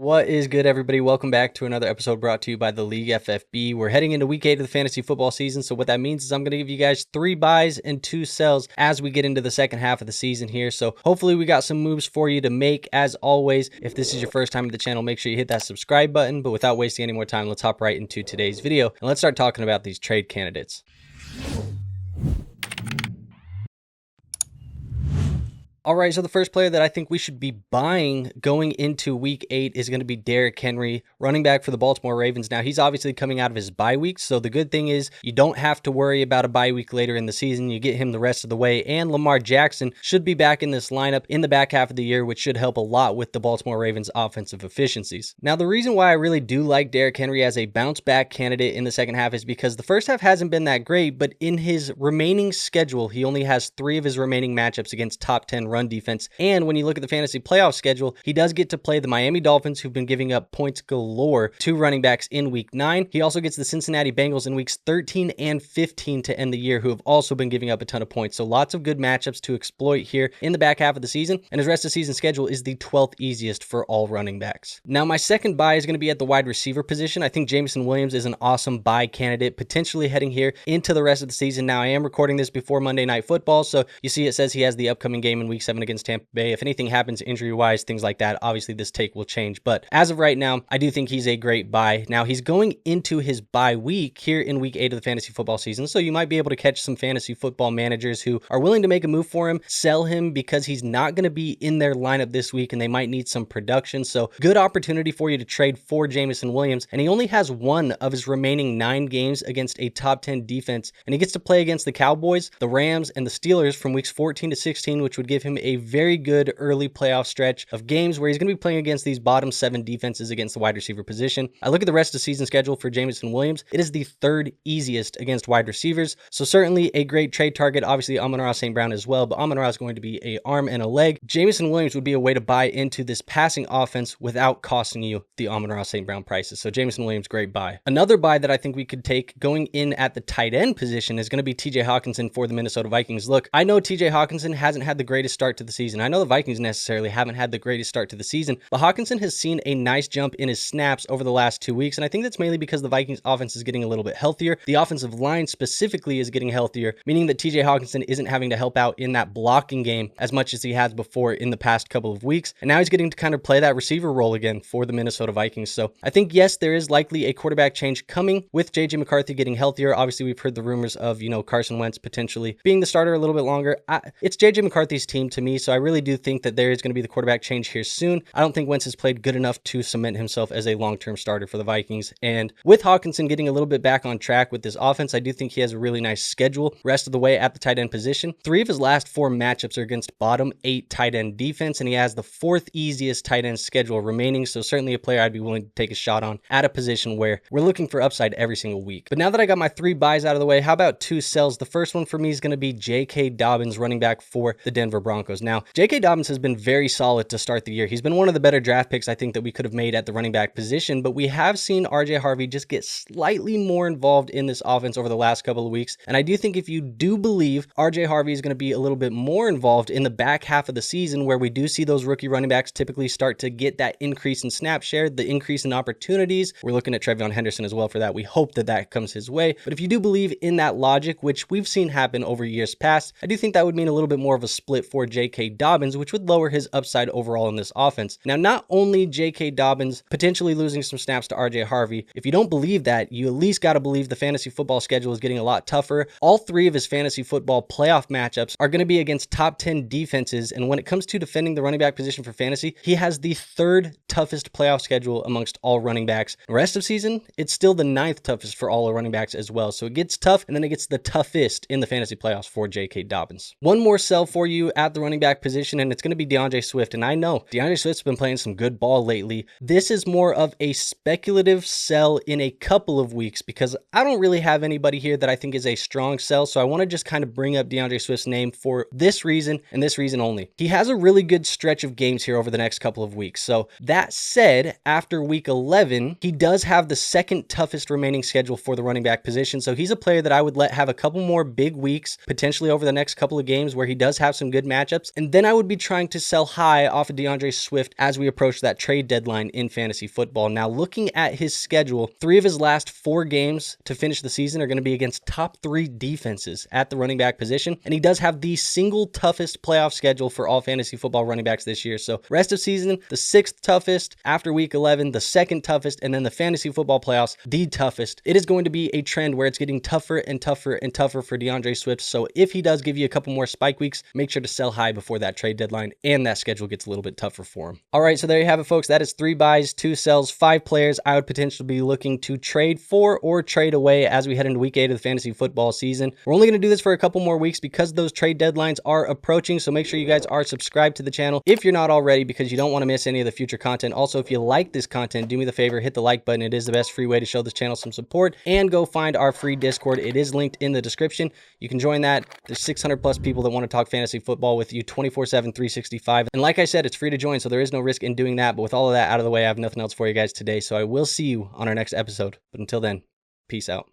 What is good, everybody? Welcome back to another episode brought to you by the League FFB. We're heading into week 8 of the fantasy football season. So what that means is I'm going to give you guys 3 buys and 2 sells as we get into the second half of the season here. So hopefully we got some moves for you to make. As always, if this is your first time to the channel, make sure you hit that subscribe button. But without wasting any more time, let's hop right into today's video and let's start talking about these trade candidates. All right, so the first player that I think we should be buying going into week 8 is going to be Derrick Henry, running back for the Baltimore Ravens. Now, he's obviously coming out of his bye week, so the good thing is you don't have to worry about a bye week later in the season. You get him the rest of the way, and Lamar Jackson should be back in this lineup in the back half of the year, which should help a lot with the Baltimore Ravens' offensive efficiencies. Now, the reason why I really do like Derrick Henry as a bounce-back candidate in the second half is because the first half hasn't been that great, but in his remaining schedule, he only has 3 of his remaining matchups against top 10 run defense. And when you look at the fantasy playoff schedule, he does get to play the Miami Dolphins, who've been giving up points galore to running backs in week 9. He also gets the Cincinnati Bengals in weeks 13 and 15 to end the year, who have also been giving up a ton of points. So lots of good matchups to exploit here in the back half of the season. And his rest of season schedule is the 12th easiest for all running backs. Now, my second buy is going to be at the wide receiver position. I think Jameson Williams is an awesome buy candidate, potentially heading here into the rest of the season. Now, I am recording this before Monday Night Football, so you see it says he has the upcoming game in week 7 against Tampa Bay. If anything happens injury-wise, things like that, obviously this take will change. But as of right now, I do think he's a great buy. Now, he's going into his bye week here in week 8 of the fantasy football season, so you might be able to catch some fantasy football managers who are willing to make a move for him, sell him because he's not going to be in their lineup this week and they might need some production. So good opportunity for you to trade for Jameson Williams. And he only has 1 of his remaining 9 games against a top 10 defense. And he gets to play against the Cowboys, the Rams, and the Steelers from weeks 14 to 16, which would give him a very good early playoff stretch of games where he's going to be playing against these bottom 7 defenses against the wide receiver position. I look at the rest of the season schedule for Jameson Williams. It is the 3rd easiest against wide receivers. So certainly a great trade target. Obviously, Amon-Ra St. Brown as well, but Amon-Ra is going to be an arm and a leg. Jameson Williams would be a way to buy into this passing offense without costing you the Amon-Ra St. Brown prices. So Jameson Williams, great buy. Another buy that I think we could take going in at the tight end position is going to be TJ Hockenson for the Minnesota Vikings. Look, I know TJ Hockenson hasn't had the greatest start to the season. I know the Vikings necessarily haven't had the greatest start to the season, but Hockenson has seen a nice jump in his snaps over the last 2 weeks, and I think that's mainly because the Vikings offense is getting a little bit healthier. The offensive line specifically is getting healthier, meaning that TJ Hockenson isn't having to help out in that blocking game as much as he has before in the past couple of weeks, and now he's getting to kind of play that receiver role again for the Minnesota Vikings. So I think, yes, there is likely a quarterback change coming with JJ McCarthy getting healthier. Obviously, we've heard the rumors of, Carson Wentz potentially being the starter a little bit longer. It's JJ McCarthy's team to me, so I really do think that there is going to be the quarterback change here soon. I don't think Wentz has played good enough to cement himself as a long-term starter for the Vikings. And with Hockenson getting a little bit back on track with this offense, I do think he has a really nice schedule rest of the way at the tight end position. 3 of his last 4 matchups are against bottom 8 tight end defense, and he has the 4th easiest tight end schedule remaining. So certainly a player I'd be willing to take a shot on at a position where we're looking for upside every single week. But now that I got my 3 buys out of the way, how about 2 sells? The first one for me is going to be J.K. Dobbins, running back for the Denver Broncos. Now, J.K. Dobbins has been very solid to start the year. He's been one of the better draft picks I think that we could have made at the running back position, but we have seen RJ Harvey just get slightly more involved in this offense over the last couple of weeks. And I do think if you do believe RJ Harvey is going to be a little bit more involved in the back half of the season, where we do see those rookie running backs typically start to get that increase in snap share, the increase in opportunities. We're looking at Trevion Henderson as well for that. We hope that that comes his way. But if you do believe in that logic, which we've seen happen over years past, I do think that would mean a little bit more of a split for J.K. Dobbins, which would lower his upside overall in this offense. Now, not only J.K. Dobbins potentially losing some snaps to RJ Harvey, if you don't believe that, you at least got to believe the fantasy football schedule is getting a lot tougher. All 3 of his fantasy football playoff matchups are going to be against top 10 defenses, and when it comes to defending the running back position for fantasy, he has the 3rd toughest playoff schedule amongst all running backs. The rest of season, it's still the 9th toughest for all running backs as well. So it gets tough, and then it gets the toughest in the fantasy playoffs for J.K. Dobbins. One more sell for you at the running back position, and it's going to be DeAndre Swift. And I know DeAndre Swift's been playing some good ball lately. This is more of a speculative sell in a couple of weeks because I don't really have anybody here that I think is a strong sell. So I want to just kind of bring up DeAndre Swift's name for this reason and this reason only. He has a really good stretch of games here over the next couple of weeks. So that said, after week 11, he does have the 2nd toughest remaining schedule for the running back position. So he's a player that I would let have a couple more big weeks, potentially over the next couple of games where he does have some good matchups matchups. And then I would be trying to sell high off of DeAndre Swift as we approach that trade deadline in fantasy football. Now, looking at his schedule, 3 of his last 4 games to finish the season are going to be against top 3 defenses at the running back position. And he does have the single toughest playoff schedule for all fantasy football running backs this year. So rest of season, the 6th toughest, after week 11, the 2nd toughest, and then the fantasy football playoffs, the toughest. It is going to be a trend where it's getting tougher and tougher and tougher for DeAndre Swift. So if he does give you a couple more spike weeks, make sure to sell high before that trade deadline and that schedule gets a little bit tougher for him. All right, so there you have it, folks. That is 3 buys, 2 sells, 5 players I would potentially be looking to trade for or trade away as we head into week 8 of the fantasy football season. We're only going to do this for a couple more weeks because those trade deadlines are approaching. So make sure you guys are subscribed to the channel if you're not already, because you don't want to miss any of the future content. Also, if you like this content, do me the favor, hit the like button. It is the best free way to show this channel some support, and go find our free Discord. It is linked in the description. You can join that. There's 600 plus people that want to talk fantasy football with you 24/7, 365. And like I said, it's free to join, so there is no risk in doing that. But with all of that out of the way, I have nothing else for you guys today. So I will see you on our next episode. But until then, peace out.